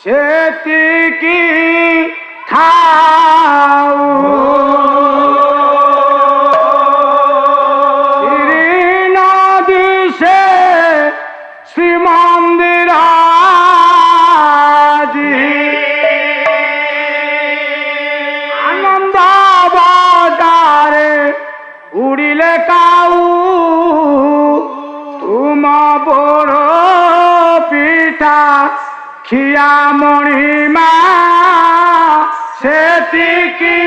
সেতিকি খাও নদী সে শ্রীমন্দির আনন্দ বাজারে উড়িলে কাউ তুম বড় পিঠা খিয়া মণিমা সেতিকি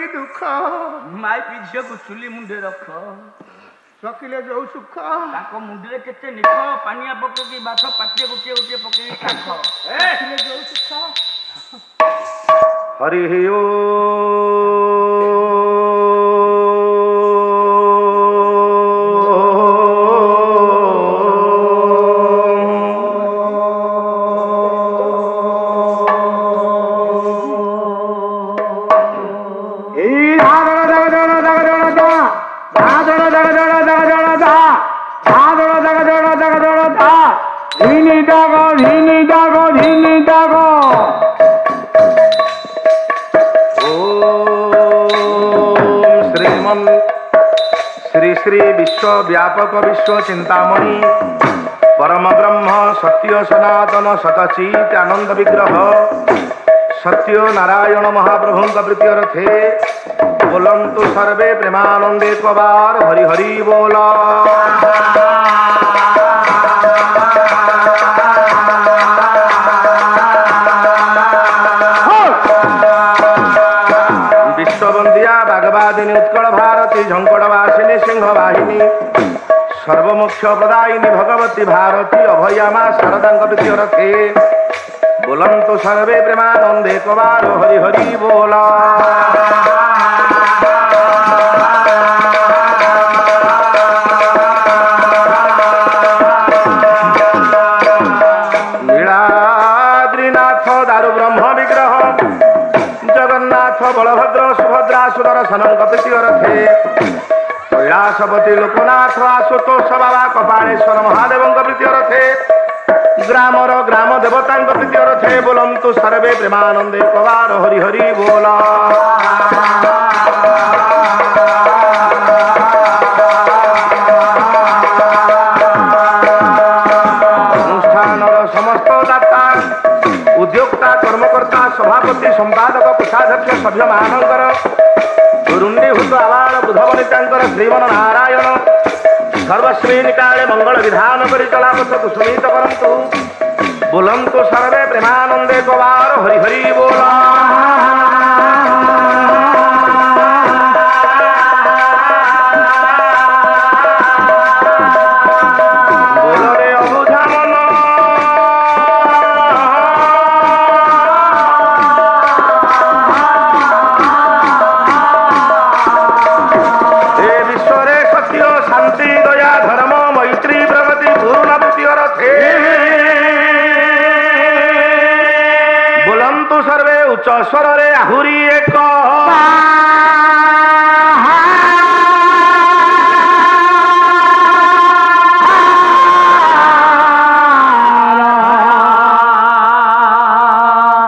दुख माई झील को चुली मुंडे रख रखिले जो सुख मुंडे केते निख पानिया पकई बाथ पाटिए गोटे गोटे पकई रखिले जो सुख हरि ओ श्री श्री विश्व व्यापक विश्व चिंतामणि परम ब्रह्म सत्य सनातन सतचित आनंद विग्रह सत्य नारायण महाप्रभु प्रीत्यर्थे बोलंतु सर्वे प्रेमानंदे कबार हरि हरि बोला विश्ववंदिया उत्कल भारती झंकड़वासिनी सिंह वाहिनी सर्वमुख्य प्रदायिनी भगवती भारती अभयामा शारदा प्रीत्यर्थे बोलंतु सर्वे प्रेमानंदे कबार हरि हरि बोला नीलाद्रीनाथ दारु ब्रह्म विग्रह जगन्नाथ बलभद्र सुभद्रा सुदर्शन प्रीत्यर्थे कैलासपति लोकनाथ आशुतोष बाबा कपालेश्वर महादेव प्रीत्यर्थे ग्रामर ग्राम देवता प्रीत्यर्थे बोलंतु सर्वे प्रेमानंदे कबार हरि हरि बोला अनुष्ठान समस्त दाता उद्योक्ता कर्मकर्ता सभापति संपादक कोषाध्यक्ष सभ्य महानगर रुंडीभूत आवाड़ बुधवनितांकर श्रीमन नारायण सर्वश्री निकाले मंगल विधान करी चलापथ कुसुमित करंतु बोलंतु सर्वे प्रेमानंदे कबार हरि हरि बोला स्वर रे आहुरी एक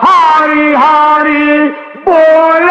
हरि हरि बोल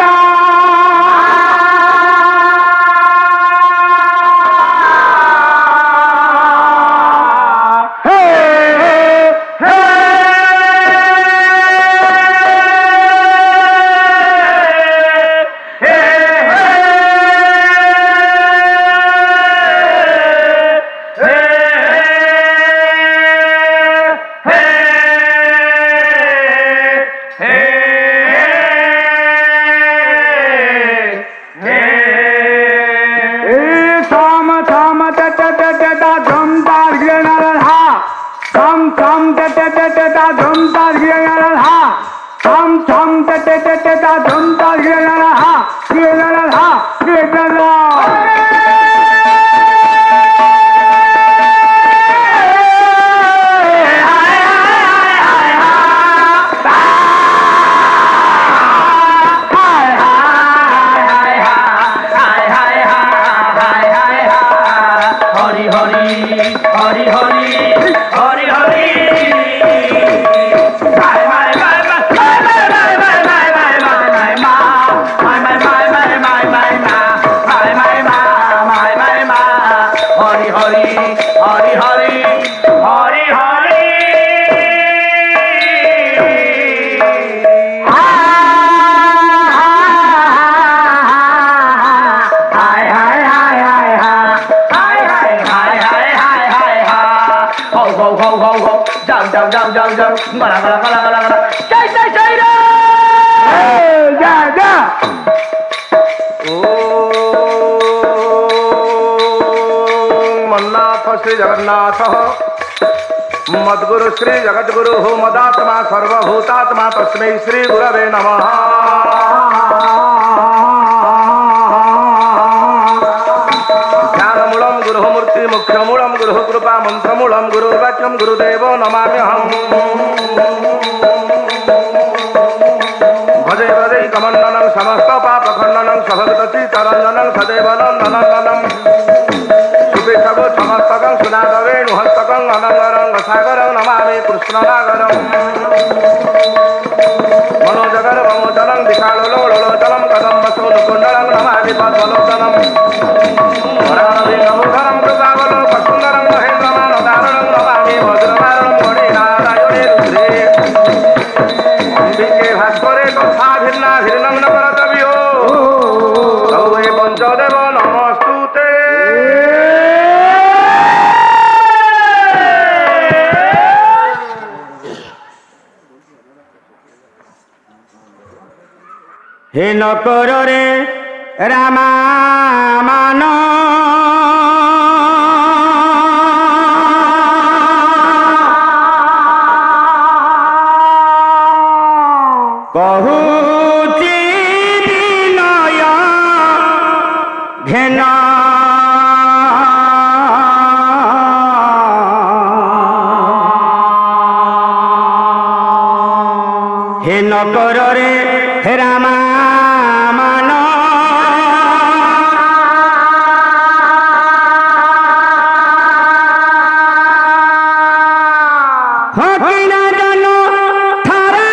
যাও যাও যাও গলা গলা গলা গলা গলা চাই চাই চাই রে যা যা ও মন্নাথ শ্রী জগন্নাথ মদ্গুরু শ্রী জগদ্গুরু মদাত্মা সর্বভূতাত্মা তস্मै শ্রী গুরবে নমঃ জ্ঞানমূলম গুরুমূর্তি মুখ্যমূলম গুরু কৃপা মন্ত্রমূলম গুরুর্বাক্যম গুরুদেব নমাম্যহম ভজে ভজে কমণ্ডলং সমস্ত পাপখণ্ডনং সভক্ত চিত্তরঞ্জনং সদেব নন্দনন্দনম সুপেক্ষগো সমস্তকং সুনাদবেণু হস্তকং অনঙ্গরং সাগরং নমামি কৃষ্ণনাগরং মনোজগর মমোচলং বিশালোলোলোচলং কদম্বসোনুকুণ্ডলং নমামি পদ্মলোচনম ধরম কৃপাবলো পশুন্দরং মহেন্দ্রমানদারুণং নমামি বজ্রমারুণং গণেনারায়ণে রুদ্রে অম্বিকে ভাস্করে তথাভিন্না ভিন্নং ন করতব্যো সৌবে পঞ্চদেব নমস্তুতে হে নকর রে রামা মান কহুচি বিনয় ঘেন হে নকর রে রামা মান হকিনা জন থারে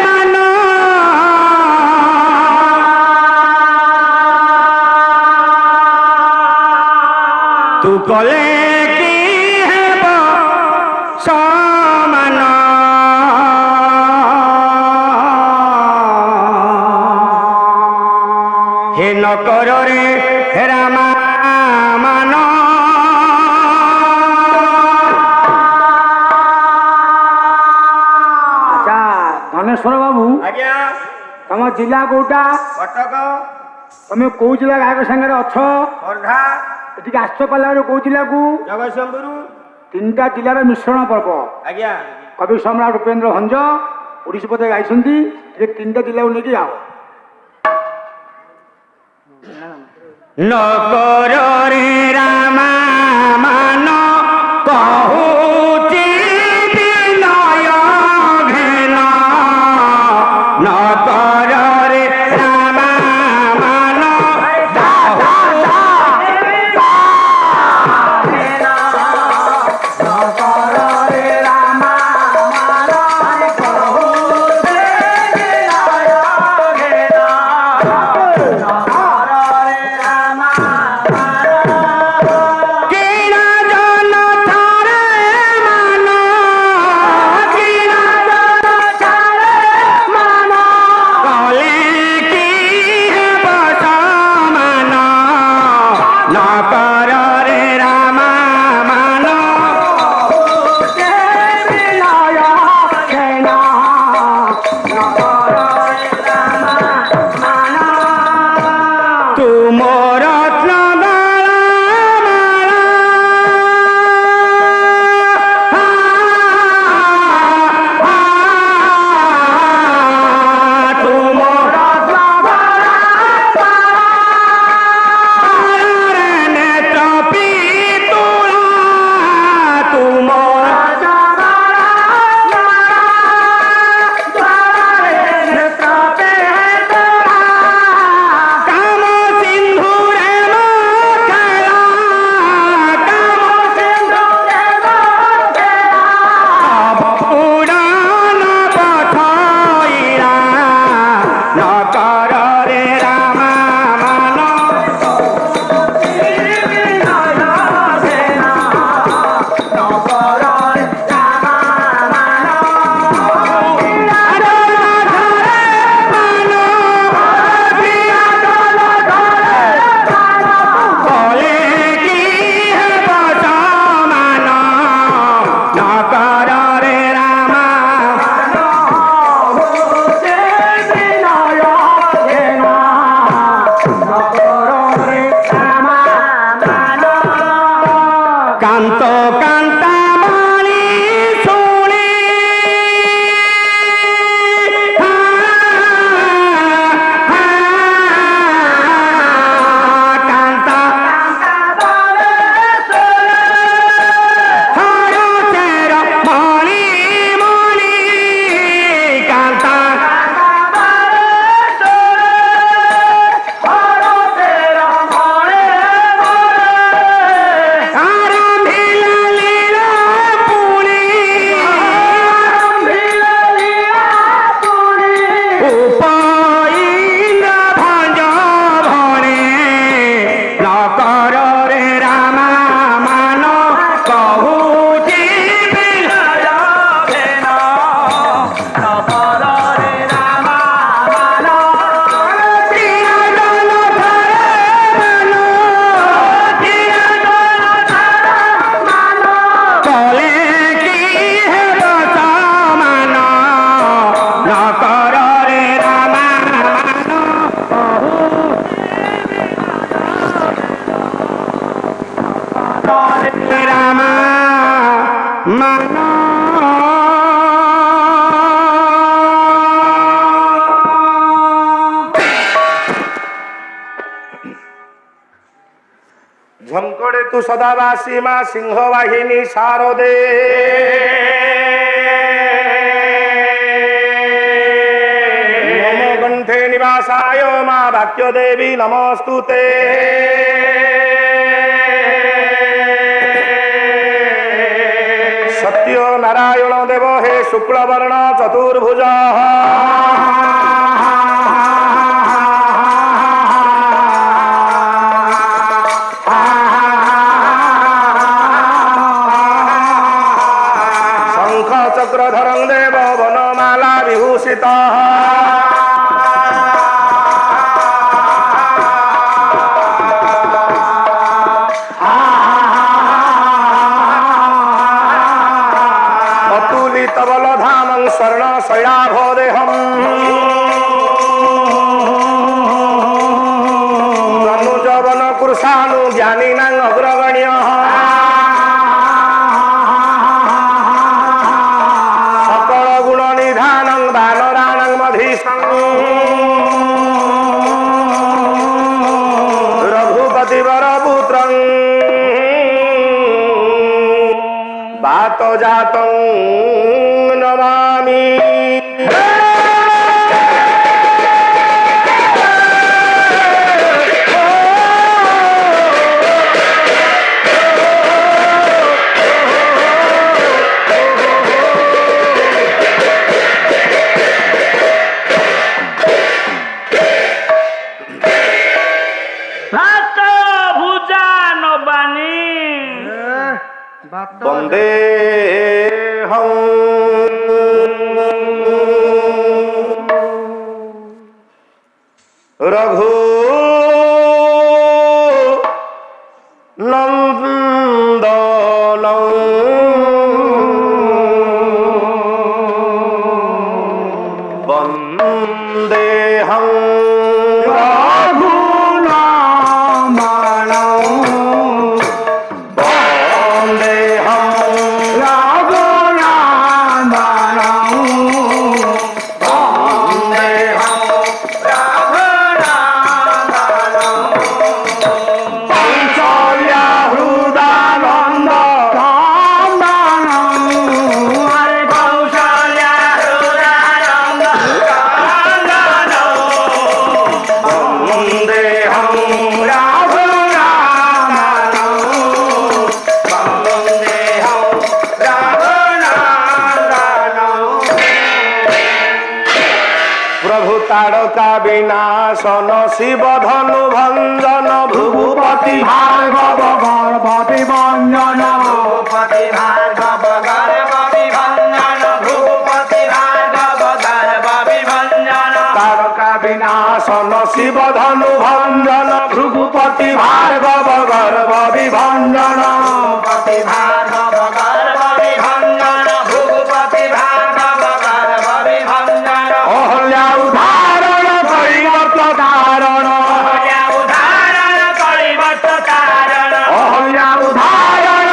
মান তু কলে কি হেব সমান হে নকর রে রামা মান আচ্ছা ধনেশ্বর বাবু আজ্ঞা তম জিলা কোটা কটক তুমি কোউ জিলা গায়ক সাଙ୍ଗরে অছ খোর্ধা এটিকে আসছ পালার কোউ জিলাকু জগতসিংহপুর তিনটা জিলার মিশ্রণ পর্ব আজ্ঞা কবি সম্রাট উপেন্দ্র ভঞ্জ ওড়িশী পদে গাইছেন তিনটা জিলাକୁ ନେଇକି যাও নকর রে রামা মান কহুচি বিনয় ঘেন নকর রে রামা মান কান্ত কান্তা বাণী শুনি কান্তা হরচের মণি মণি কান্তা ঝঙ্কড়ে তু সদাবাসী মা সিংহবাহিনী শারদে নম কণ্ঠে নিবাসায় মা বাক্য দেবী নমস্তুতে সত্য নারায়ণ দেব হে শুক্লবর্ণ চতুর্ভুজ চক্রধরং দেব বনমালা বিভূষিত অতুলিত বলধামং স্বর্ণ শৈলাভদেহম তনুজবন কৃষাণু জ্ঞানীনাং অগ্রগণ্য রঘুপতি বর পুত্র বাত জাত নমামি বন্দে রঘু নন্দন বন্দেহং তারকা বিনাশন শিব ধনু ভঞ্জন ভৃগুপতি ভার্গব গর্ভ বিভঞ্জন ভৃগুপতি ভার্গব গর্ভ বিভঞ্জন ভৃগুপতি ভার্গব গর্ভ বিভঞ্জন তারকা বিনাশন শিব ধনু ভঞ্জন ভৃগুপতি ভার্গব গর্ভ বিভঞ্জন ভৃগুপতি ভার্গব গর্ভ বিভঞ্জন ভৃগুপতি ভার্গব গর্ভ বিভঞ্জন অহল্যা উদাহরণ পরিবর্ত কারণ অহল্যা উদাহরণ পরিবর্ত কারণ অহল্যা উদাহরণ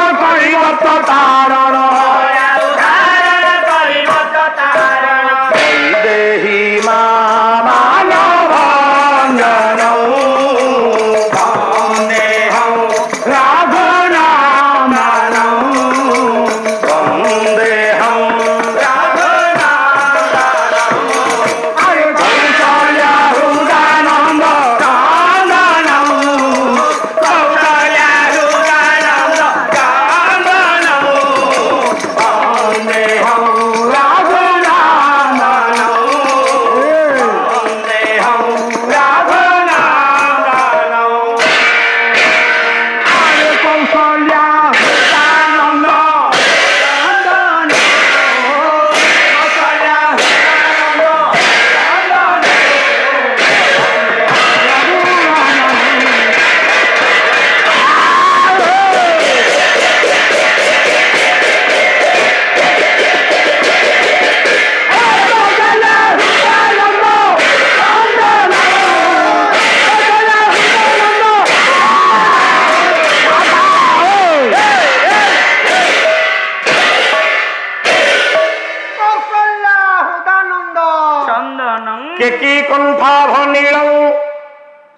কণ্ঠাভ নীলং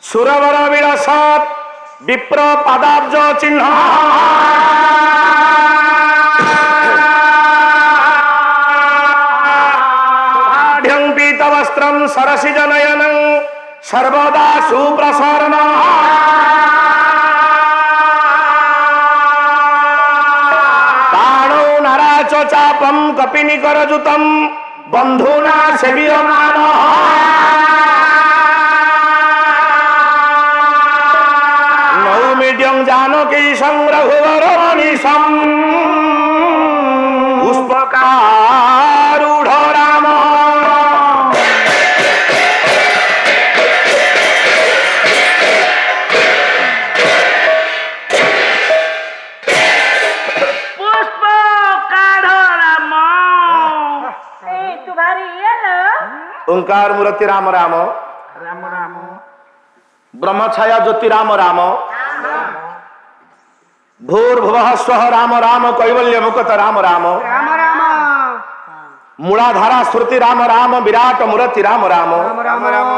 সুরবর বিলসৎ বিপ্র পাদাব্জ চিহ্ন পীতবস্ত্রম সরসিজ নয়নং সর্বদা সুপ্রসরণ পাণৌ নারাচ চাপম কপিনি করজুতম বন্ধুনা সেবীয়মান নৌমিড্যং জানকী সংরঘুবর মনীষম পুষ্পকারূঢ় রাম ओंकार मूर्ति राम राम राम राम ब्रह्मछाया ज्योति राम राम भूर्भुवः स्वः राम राम कैवल्य मुकुट राम राम राम राम मूलाधारा श्रुति राम राम विराट मूर्ति राम राम राम राम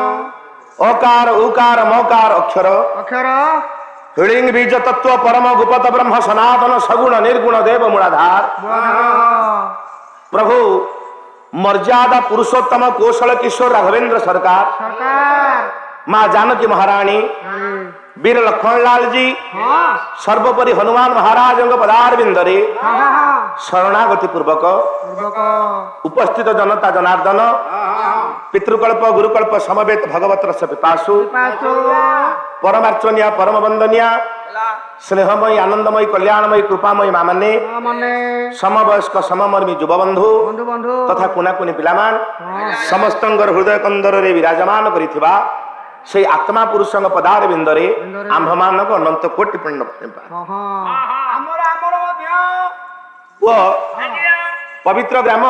ओकार उकार मकार अक्षर अक्षर हिलिंग बीज तत्व परम गुप्त ब्रह्म सनातन सगुण निर्गुण देव मूलाधार प्रभु मर्यादा पुरुषोत्तम कौशल किशोर राघवेंद्र सरकार सरकार माँ जानकी महारानी वीर लक्ष्मण लाल जी सर्वोपरि हनुमान महाराज पदारविंदरे शरणागति पूर्वक उपस्थित जनता जनार्दन पितृकल्प गुरुकल्प समवेत भगवत रस पिपासु परमार्चनिया परम वंदनिया स्नेहमयी आनंदमयी कल्याणमयी कृपामयी मामने समवयस्क सममर्मी युवबंधु तथा कुनाकुनी पिलामान समस्त हृदय कंदर विराजमान करिथिबा से आत्मा पुरुष पदार बिंदरे आंभ मान अनंत कोटि पुण्य वो पवित्र ग्राम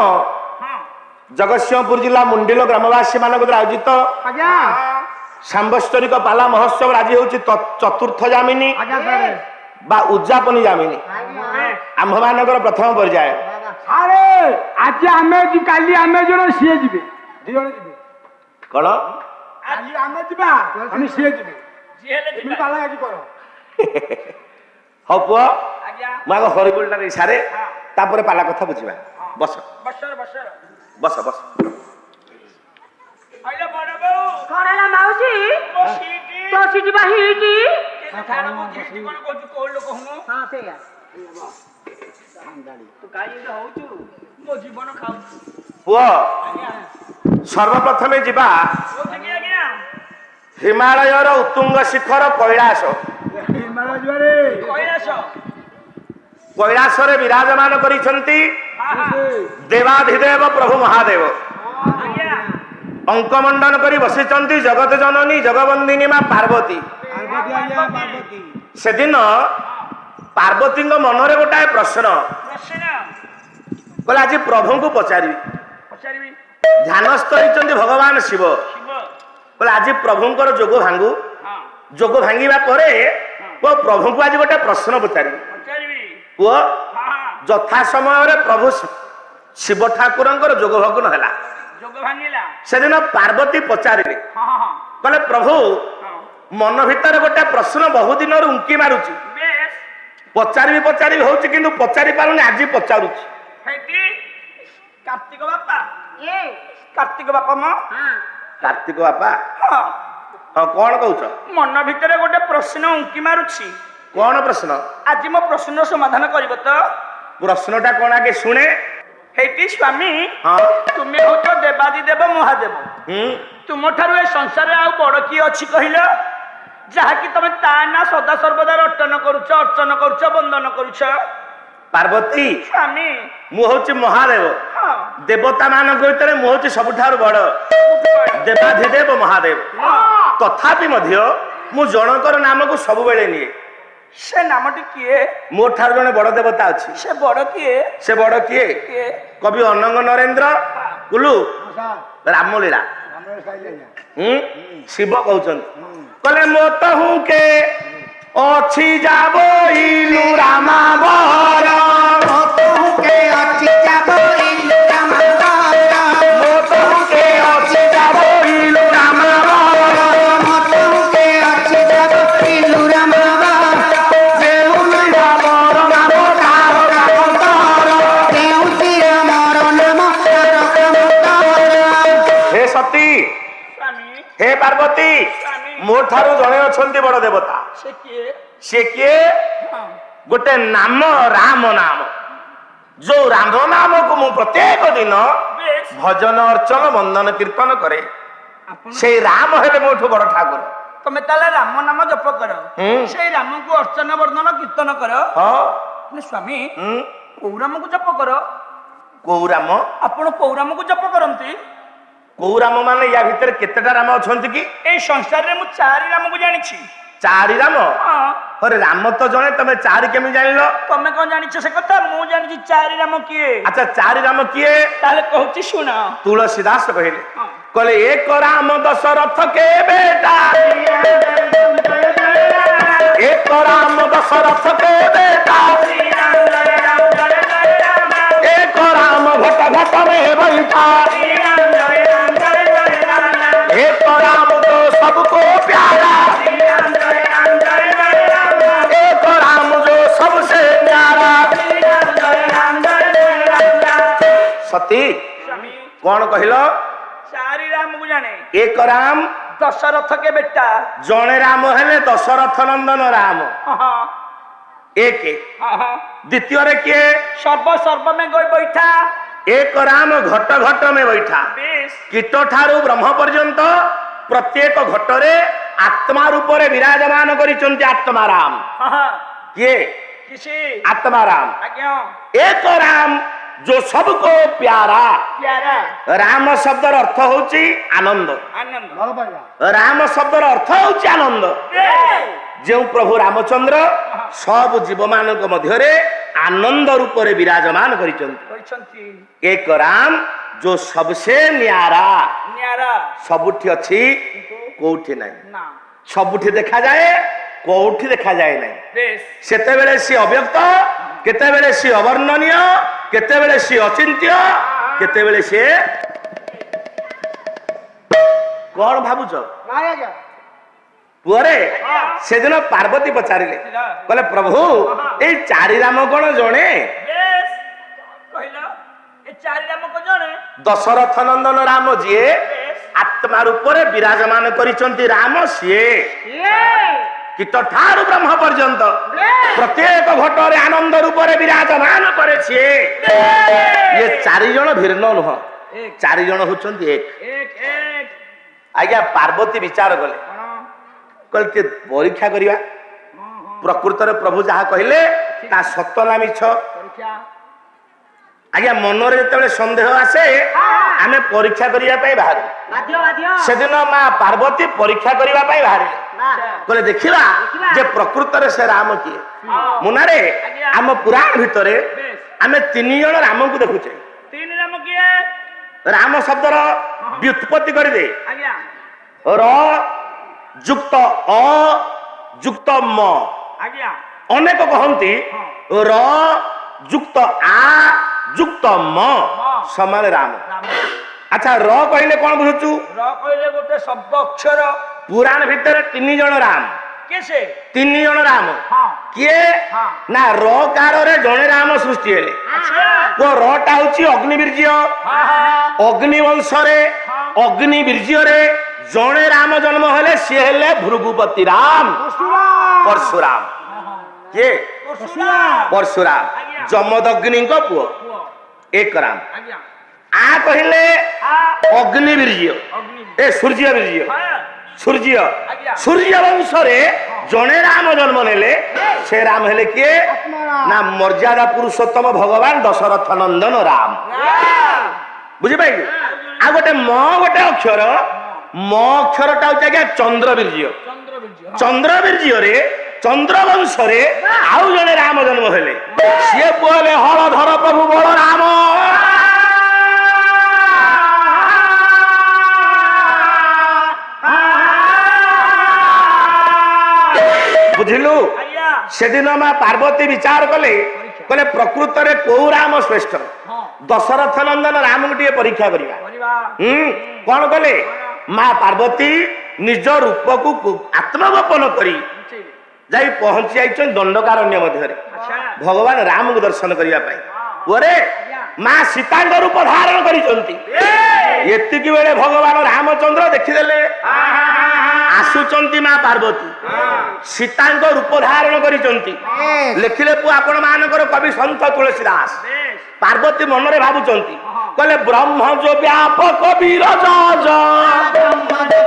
जगतसिंहपुर जिला मुंडिल ग्रामवासी मान आयोजित सांबस्तरिक पाला महोत्सव आज हूँ चतुर्थ जामिनी बा उद्यापनी जामिनी आंभ मान प्रथम पर्याय अरे आज आमे काली आमे जण सीए जिबे दी जण जिबे कौन काली आमे जिबा हम सीए जिबे तुम पाला आज करो हो पुआ माग हरिबुलटा इशारे तापर पाला कथा बुझिबा बस बस बस आइला बड़ बो कौन है माउसी मोसीटी तो सीटी बाहीटी थाना मो जीटी कोन को कोल लोक हूं हां सेया तू काई इला होचु मो जीवन खाऊ पुआ सर्वप्रथमे जिबा ओठे आज्ञा हिमालय उत्तुंग शिखर कैलाश हिमालय जरे कैलाश रे विराजमान करिसंती देवाधिदेव प्रभु महादेव आज्ञा अंकमंडन करी बसिचंती जगत जननी जगवंदिनी मां पार्वती पार्वती आया पार्वती से दिन पार्वती मनरे गोटाए प्रश्न प्रश्न कहले आज प्रभु को पचारि पचारिबी ध्यानस्थ होइचंती भगवान शिव शिव कहले आज प्रभुंकर जोग भांगु हां जोग भांगिबा परे वो प्रभु को आज गोटे प्रश्न पचारि पचारिबी वो हां यथा समय प्रभु शिव ठाकुरंकर जोग भग्न हैला जोग भांगिला से दिन पार्वती पचारिले हां हां कहले प्रभु हां मन भीतर गोटे प्रश्न बहु दिन उंकी मारुची बेस पचारि पचारि होउची किंतु पचारि पारुनी आज पचारुची हेटी कार्तिक बापा ये कार्तिक बापा म हां कार्तिक बापा हां हाँ कौन कहूच मन भिତରେ गोटे प्रश्न उंकी मारुछि कौन प्रश्न आज मो प्रश्न समाधान करिवो तो प्रश्नटा कौन आगे शुणे हेटी स्वामी हाँ तुमे होच देवादी देव महादेव तुम ठारू ए संसार आ बड़ की अछि कहिलो जहाँकि तमे ता ना सदा सर्वदा रटन करुछ अर्चन करुछ वंदन करुछ पार्वती स्वामी मु हूँ महादेव हाँ देवता मान भीतर मु हूँ सबुठार बड़ देवाधिदेव महादेव तथापि मध्य मु जनकर नाम को सब बेले निये से नामटी किए मो ठार जने बड़ देवता अछि से बड़ किए से बड़ किए किए कवि अनंग नरेंद्र कुलु रामलीला शिव कहउछन कहले मोत हूँ के अछि जाबो इलु रामा बर मोत हूँ के अछि जाबो इलु रामा बर मोत हूँ के अछि जाबो इलु रामा ପାର୍ବତୀ ମୋ ଠାରୁ ଜଣେ ଅଛନ୍ତି ବଡ ଦେବତା। ସେ କିଏ? ସେ କିଏ? ହଁ। ଗୋଟେ ନାମ ରାମ ନାମ, ଯୋଉ ରାମ ନାମକୁ ମୁଁ ପ୍ରତ୍ୟେକ ଦିନ ବେଶ। ଭଜନ ଅର୍ଚ୍ଚନ ବନ୍ଦନ କୀର୍ତ୍ତନ କରେ। ଆପଣ ସେଇ ରାମ ହେଲେ ମୋଠୁ ବଡ ଠାକୁର। ତମେ ତାହେଲେ ରାମ ନାମ ଜପ କର, ହୁଁ। ସେଇ ରାମକୁ ଅର୍ଚ୍ଚନା ବର୍ଣ୍ଣନ କୀର୍ତ୍ତନ କର। ହଁ। ହେଲେ ସ୍ୱାମୀ ହୁଁ। କୋଉ ରାମକୁ ଜପ କର? କୋଉ ରାମ? ଆପଣ କୋଉ ରାମକୁ ଜପ କରନ୍ତି? କୋଉ ରାମ ମାନେ ୟା ଭିତରେ କେତେଟା ରାମ ଅଛନ୍ତି କି? ଏଇ ସଂସାରରେ ମୁଁ 4 ରାମକୁ ଜାଣିଛି। 4 ରାମ? ହଁ। ଅରେ ରାମ ତ ଜଣେ, ତମେ 4 କେମିତି ଜାଣିଲ? ତମେ କଣ ଜାଣିଛ ସେ କଥା? ମୁଁ ଜାଣିଛି 4 ରାମ କିଏ। ଆଚ୍ଛା 4 ରାମ କିଏ? ତାହେଲେ କହୁଛି ଶୁଣ। ତୁଳସୀଦାସ କହିଲେ, ହଁ। କହିଲେ ଏକ ରାମ ଦଶରଥ କେ ବେଟା, ଏକ ରାମ ଦଶରଥ କେ ବେଟା, ଏକ ରାମ घट घट में बैठा, एक राम तो सबको प्यारा, एक राम जो सबसे प्यारा। सती ସ୍ୱାମୀ कौन कहल? 4 रामକୁ ଜାଣେ। एक राम ଦଶରଥ କେ ବେଟା। जड़े राम हेले दशरथ नंदन राम ହଁ एक। ହଁ। द्वितीय रे किए? सर्व में गई बैठा। एक राम घट घट में बैठा, बेश। कीट ठारू ब्रह्म पर्यंत प्रत्येक घटरे आत्मा रूप रे विराजमान करिचंती आत्मा राम। हाँ किए? किसी आत्मा राम। आज्ञा एक राम जो सबको प्यारा। प्यारा राम शब्द अर्थ होची आनंद। आनंद राम शब्द अर्थ होची आनंद। जो प्रभु रामचंद्र सब जीव मानक मध्यरे आनंद रूप रे विराजमान करिचंती। एक राम जो सबसे न्यारा। न्यारा सबुठी अछि, कोउठी नाही। ना सबुठी देखा जाए, कोउठी देखा जाए नाही। बेश। सेतेबेले सी अव्यक्त, केतेबेले सी अवर्णनीय, केतेबेले सी अचिंत्य, केतेबेले सी कौन भाबुच? पुअरे से दिन पार्वती पचारिले, कहले प्रभु ए 4 राम कोन जणे? बेश कहला ए 4 राम को जणे? दशरथ नंदन राम जिए आत्मा रूप रे विराजमान करिचंती राम सिए। कीट ठारू ब्रह्म पर्यंत प्रत्येक घटरे आनंद रूप रे विराजमान करे छे। ये 4 जण भिन्न नुह, 4 जण होचंती एक। एक एक आज्ञा पार्वती विचार कले, कहते परीक्षा करिया प्रकृत रे प्रभु जहा कहले ता सत्य ना मिछ। परीक्षा आज्ञा मन रे जतबेले संदेह आसे आमे परीक्षा करिया पई बाहर। से दिन मां पार्वती परीक्षा करिया पई बाहर कहले देखिबा जे प्रकृत रे से राम किए। मुनारे आम पुराण भितरे आमे 3 जण राम को देखुचे। 3 राम किए? राम शब्दर व्युत्पत्ति कर दे। आज्ञा र युक्त अ युक्त म। आज्ञा अनेक कहती र युक्त आ युक्त म समान राम। अच्छा र कहले कौन बुझुचु? र कहले गोटे शब्द अक्षर। पुराण भितर 3 जण राम। कैसे? 3 जण राम हाँ किए ना र कार रे जणे राम सृष्टि हेले। को रटा होची अग्निवीर्य। अग्निवंश रे अग्निवीर्य रे जणे राम जन्म हेले सी हेले भृगुपति राम परशुराम। किए? परशुराम जमदग्नि को पुओ एक राम। आज्ञा आ कहले अग्निवीर्य ए सूर्य वीर्य सूर्य सूर्य वंश रे जणे राम जन्म नेले से राम हेले किए ना मर्यादा पुरुषोत्तम भगवान दशरथ नंदन राम। बुझी पाई? आ गोटे म गोटे अक्षर म अक्षरटा होची आज्ञा चंद्रवीर्य। चंद्रवीर्य रे चंद्रवंश रे आउ जणे राम जन्म हेले सी बोले हलधर प्रभु बल राम। बुझिलु? से दिन मां पार्वती विचार कले, कहले प्रकृत रे को राम श्रेष्ठ? दशरथ नंदन राम को टिके परीक्षा करिवा। कौन कले? मां पार्वती निज रूप को आत्मगोपन करी जाई पहुंची आइछन दंडकारण्य मध्य रे भगवान राम को दर्शन करिया पाई। ओरे मां सीता रूप धारण करिसंती। एतिकी बेले भगवान रामचंद्र देखिदेले ଆସୁଛନ୍ତି ମା ପାର୍ବତୀ ସୀତାଙ୍କ ରୂପ ଧାରଣ କରିଛନ୍ତି। ଲେଖିଲେ ପୁଅ ଆପଣ ମାନଙ୍କର କବି ସନ୍ଥ ତୁଳସୀ ଦାସ। ପାର୍ବତୀ ମନରେ ଭାବୁଛନ୍ତି କହିଲେ ବ୍ରହ୍ମ ଯୋ ବ୍ୟାପକ ବିରଜ ବ୍ରହ୍ମ ଯୋ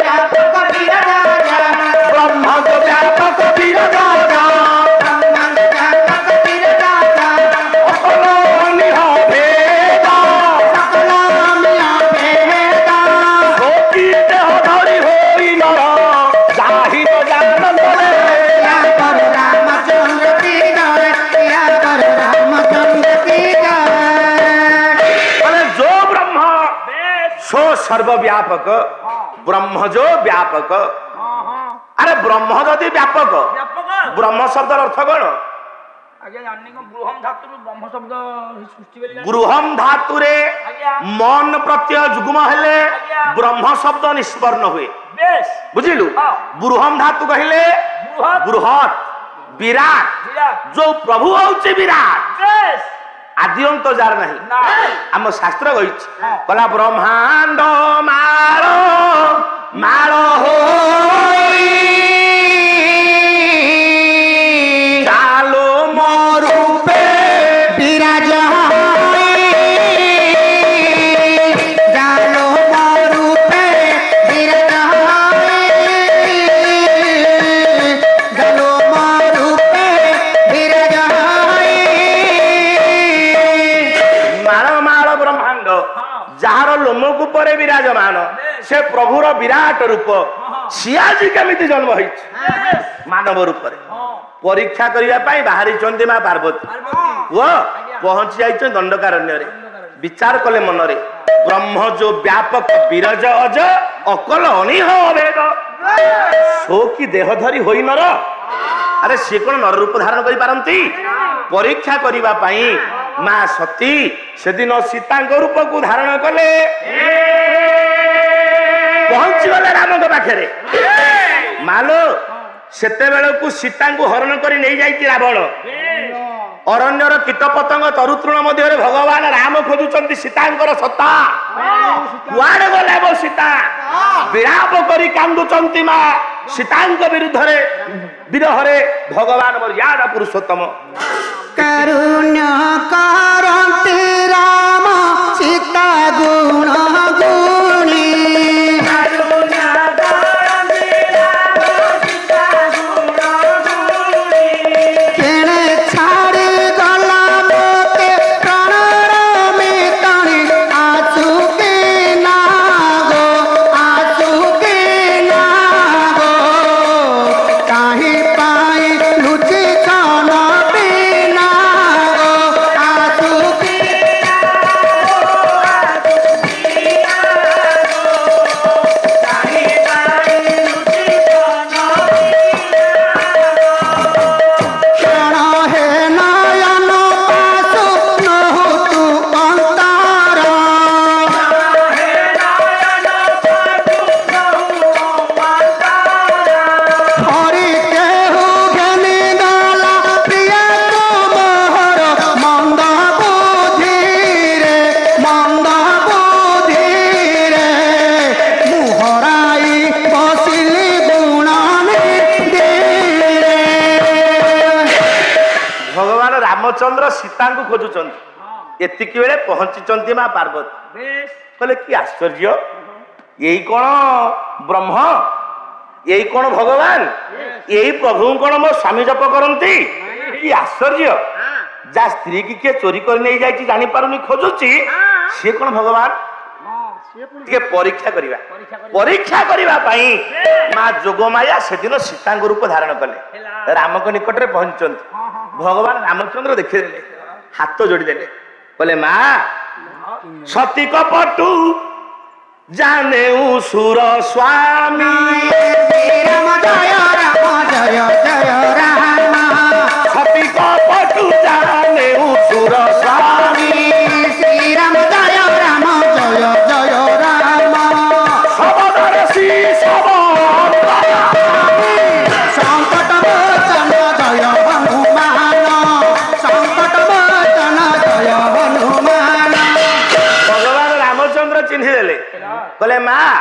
ବ୍ୟାପକ ବିରଜ सर्वव्यापक ब्रह्म जो व्यापक। अरे ब्रह्म जदि व्यापक ब्रह्म शब्द अर्थ कौन? गृहम धातु रे मन प्रत्यय जुग्म हेले ब्रह्म शब्द निष्पन्न हुए। बुझिलु गृहम धातु कहले बृहत विराट जो प्रभु होउचे विराट आदि अंत जार नहीं। आम शास्त्र कही कला ब्रह्मांड माल माल होई चालो मरूपे विराज जालो मरूपे विराज जालो मरूपे विराज जार लोमक उपरे विराजमान से प्रभुर विराट रूप सी आज केमिति जन्म हो मानव रूप परीक्षा करने बाहरी मां पार्वती वो पहुंची जाइए दंडकारण्य विचार कले मनरे ब्रह्म जो व्यापक विरज अज अकल अनिह वेद सो कि देह धरी होई नर। अरे सी कौन नर रूप धारण कर पारती परीक्षा करने मां सती से दिन सीता रूप को धारण कले पहुंची गले राम पाखे मालो सेते बेलू सीता को हरण कर नहीं जाइए रावण अरण्यर कीट पतंग तरुतृण मध्य भगवान राम खोजुंट सीता सत्ता कुआड़े गले मो सीता विलाप करी कांदुचंती मां सीता विरुद्ध विरह भगवान मर्यादा पुरुषोत्तम करुण्य करन्ति राम सीता गुण गुणी केणे छाड़ी गला मोते प्राणर मितणी आसु के नागो काहे पाई लुचि छन बिना रामचंद्र सीता को खोजुंट एतिक बेले पहुंची मां पार्वती कहले कि आश्चर्य यही कौन ब्रह्म यही कौन भगवान यही प्रभु कौन मो स्वामी जप करती कि आश्चर्य जा स्त्री की किए चोरी कर नहीं जाइए जानी पारुनी खोजुची सी कौन भगवान टे परीक्षा करने मां जोगमाया से दिन सीता रूप धारण कले राम को निकट में पहुंचते भगवान रामचंद्र देखिदेले हाथ जोड़ीदेले बोले मां सती कपटू जाने सुर स्वामी राम जय राम सती कपटू जाने सुर स्वामी श्री राम जय राम सबदर्शी सब संकट मोचन जय हनुमान संकट मोचन जय हनुमान भगवान रामचंद्र चिन्ह देले कहले मां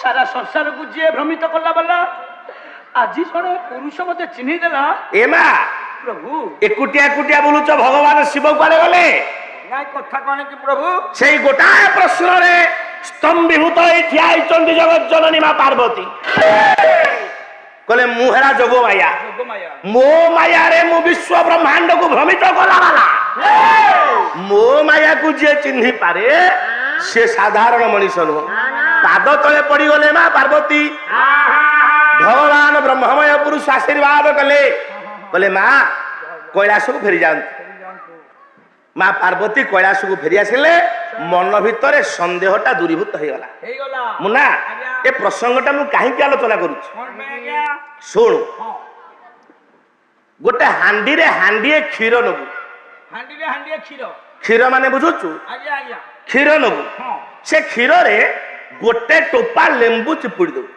ସାରା ସଂସାରକୁ ଯିଏ ଭ୍ରମିତ କଲା ବାଲା ଆଜି ଜଣେ ପୁରୁଷ ମତେ ଚିହ୍ନି ଦେଲା। ଏ ମା ପ୍ରଭୁ ଏକୁଟିଆ ଏକୁଟିଆ ବୁଲୁଛ, ଭଗବାନ ଶିବ କୁଆଡେ ଗଲେ? ନାଇଁ କଥା କଣ କି ପ୍ରଭୁ? ସେଇ ଗୋଟାଏ ପ୍ରଶ୍ନରେ ସ୍ତମ୍ଭୀଭୂତ ହେଇ ଠିଆ ହେଇଛନ୍ତି ଜଗତ ଜନନୀ ମା ପାର୍ବତୀ। କହିଲେ ମୁଁ ହେରା ଯୋଗ ମାୟା, ଯୋଗମାୟା। ମୋ ମାୟାରେ ମୁଁ ବିଶ୍ବ ବ୍ରହ୍ମାଣ୍ଡକୁ ଭ୍ରମିତ କଲା ବାଲା। ମୋ ମାୟାକୁ ଯିଏ ଚିହ୍ନି ପାରେ ସେ ସାଧାରଣ ମଣିଷ ନୁହଁ। ପାଦ ତଳେ ପଡିଗଲେ ମା ପାର୍ବତୀ। ଭଗବାନ ବ୍ରହ୍ମମୟ ପୁରୁଷ ଆଶୀର୍ବାଦ କଲେ, କହିଲେ ମା କୈଳାସକୁ ଫେରି ଯାଆନ୍ତୁ। ମା ପାର୍ବତୀ କୈଳାସକୁ ଫେରି ଆସିଲେ, ମନ ଭିତରେ ସନ୍ଦେହଟା ଦୂରୀଭୂତ ହେଇଗଲା। ହେଇଗଲା। ମୁନା ଏ ପ୍ରସଙ୍ଗଟା ମୁଁ କାହିଁକି ଆଲୋଚନା କରୁଛି କଣ ପାଇଁ ଆଜ୍ଞା? ଶୁଣୁ। ହଁ। ଗୋଟେ ହାଣ୍ଡିରେ ହାଣ୍ଡିଏ କ୍ଷୀର ନବୁ। ହାଣ୍ଡିରେ ହାଣ୍ଡିଏ କ୍ଷୀର। କ୍ଷୀର ମାନେ ବୁଝୁଛୁ? ଆଜ୍ଞା ଆଜ୍ଞା। କ୍ଷୀର ନବୁ। ହଁ। ସେ କ୍ଷୀରରେ ଗୋଟେ ଟୋପା ଲେମ୍ବୁ ଚିପୁଡ଼ି ଦବୁ।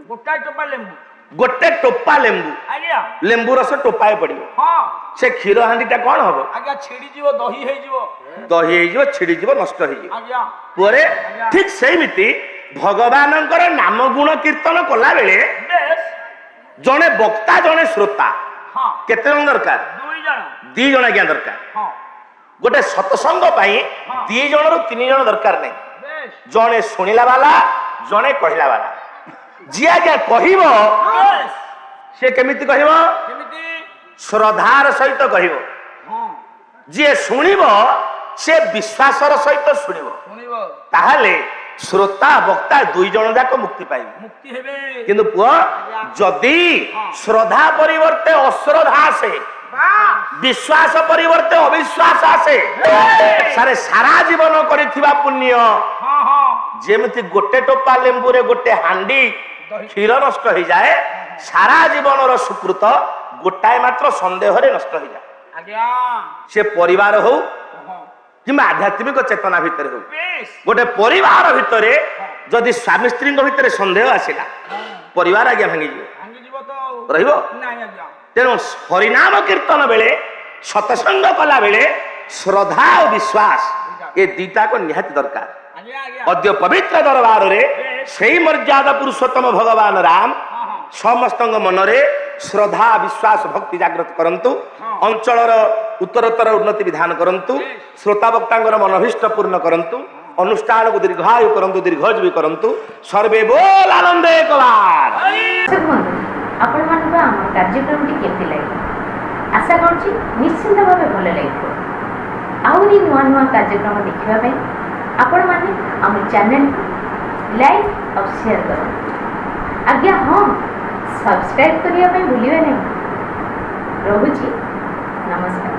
ଗୋଟାଏ ଟୋପା ଲେମ୍ବୁ। ଗୋଟେ ଟୋପା ଲେମ୍ବୁ, ଆଜ୍ଞା। ଲେମ୍ବୁ ରସ ଟୋପାଏ ପଡିବ। ହଁ। ସେ କ୍ଷୀର ହାଣ୍ଡିଟା କଣ ହବ? ଆଜ୍ଞା ଛିଡିଯିବ, ଦହି ହେଇଯିବ। ଦହି ହେଇଯିବ, ଛିଡିଯିବ, ନଷ୍ଟ ହେଇଯିବ। ଆଜ୍ଞା। ପରେ ଠିକ ସେଇମିତି ଭଗବାନଙ୍କର ନାମ ଗୁଣ କୀର୍ତ୍ତନ କଲା ବେଳେ ବେଶ। ଜଣେ ବକ୍ତା ଜଣେ ଶ୍ରୋତା ହଁ। କେତେ ଜଣ ଦରକାର? 2 ଜଣ। 2 ଜଣ ଆଜ୍ଞା ଦରକାର। ହଁ। ଗୋଟେ ସତ୍ସଙ୍ଗ ପାଇଁ 2 ଜଣରୁ 3 ଜଣ ଦରକାର ନାହିଁ। ବେଶ। ଜଣେ ଶୁଣିଲା ବାଲା, ଜଣେ କହିଲା ବାଲା। ଯିଏ ଆଜ୍ଞା କହିବ ବେଶ। ସେ କେମିତି କହିବ? କେମିତି? ଶ୍ରଦ୍ଧାର ସହିତ କହିବ। ହଁ। ଯିଏ ଶୁଣିବ ସେ ବିଶ୍ୱାସର ସହିତ ଶୁଣିବ। ଶୁଣିବ। ତାହେଲେ ଶ୍ରୋତା ବକ୍ତା 2 ଜଣ ଯାକ ମୁକ୍ତି ପାଇବେ। ମୁକ୍ତି ହେବେ। କିନ୍ତୁ ପୁଅ ଯଦି ଶ୍ରଦ୍ଧା ପରିବର୍ତ୍ତେ ଅଶ୍ରଦ୍ଧା ଆସେ, ବିଶ୍ୱାସ ପରିବର୍ତ୍ତେ ଅବିଶ୍ୱାସ ଆସେ, ସାରେ ସାରା ଜୀବନ କରିଥିବା ପୁଣ୍ୟ ହଁ ହଁ। ଯେମିତି ଗୋଟେ ଟୋପା ଲେମ୍ବୁରେ ଗୋଟେ ହାଣ୍ଡି କ୍ଷୀର ନଷ୍ଟ ହେଇଯାଏ, ସାରା ଜୀବନର ସୁକୃତ ଗୋଟାଏ ମାତ୍ର ସନ୍ଦେହରେ ନଷ୍ଟ ହେଇଯାଏ। ଆଜ୍ଞା। ସେ ପରିବାର ହଉ ହଁ। କିମ୍ବା ଆଧ୍ୟାତ୍ମିକ ଚେତନା ଭିତରେ ହଉ, ବେଶ। ଗୋଟେ ପରିବାର ଭିତରେ ଯଦି ସ୍ୱାମୀ ସ୍ତ୍ରୀଙ୍କ ଭିତରେ ସନ୍ଦେହ ଆସିଲା, ପରିବାର ଆଜ୍ଞା ଭାଙ୍ଗିଯିବ। ଭାଙ୍ଗିଯିବ ତ। ରହିବ? ନାଇଁ ଆଜ୍ଞା। ତେଣୁ ହରିନାମ କୀର୍ତ୍ତନ ବେଳେ, ସତ୍ସଙ୍ଗ କଲା ବେଳେ ଶ୍ରଦ୍ଧା ଓ ବିଶ୍ୱାସ ଏ ଦିଟାକ ନିହାତି ଦରକାର। ଆଜ୍ଞା ଆଜ୍ଞା। ଅଦ୍ୟ ପବିତ୍ର ଦରବାରରେ ସେଇ ମର୍ଯ୍ୟାଦା ପୁରୁଷୋତ୍ତମ ଭଗବାନ ରାମ ସମସ୍ତଙ୍କ ମନରେ ଶ୍ରଦ୍ଧା ବିଶ୍ୱାସ ଭକ୍ତି ଜାଗ୍ରତ କରନ୍ତୁ। ଅଞ୍ଚଳର ଉତ୍ତରୋତ୍ତର ଉନ୍ନତି ବିଧାନ କରନ୍ତୁ। ଶ୍ରୋତା ବକ୍ତାଙ୍କର ମନୋଭୀଷ୍ଟ ପୂର୍ଣ୍ଣ କରନ୍ତୁ। ଅନୁଷ୍ଠାନକୁ ଦୀର୍ଘାୟୁ କରନ୍ତୁ, ଦୀର୍ଘଜୀବୀ କରନ୍ତୁ। ସର୍ବେ ବୋଲ ଆନନ୍ଦେ କବାର। ବନ୍ଧୁ ଆପଣମାନଙ୍କୁ ଆମ କାର୍ଯ୍ୟକ୍ରମଟି କେମିତି ଲାଗିଲା? ଆଶା କରୁଛି ନିଶ୍ଚିନ୍ତ ଭାବେ ଭଲ ଲାଗିବ। ଆହୁରି ନୂଆ ନୂଆ କାର୍ଯ୍ୟକ୍ରମ ଦେଖିବା ପାଇଁ ଆପଣମାନେ ଆମ ଚ୍ୟାନେଲକୁ ଲାଇକ୍ ଆଉ ସେୟାର କରନ୍ତୁ। ଆଜ୍ଞା ହଁ, ସବସ୍କ୍ରାଇବ୍ କରିବା ପାଇଁ ଭୁଲିବେ ନାହିଁ। ରହୁଛି, ନମସ୍କାର।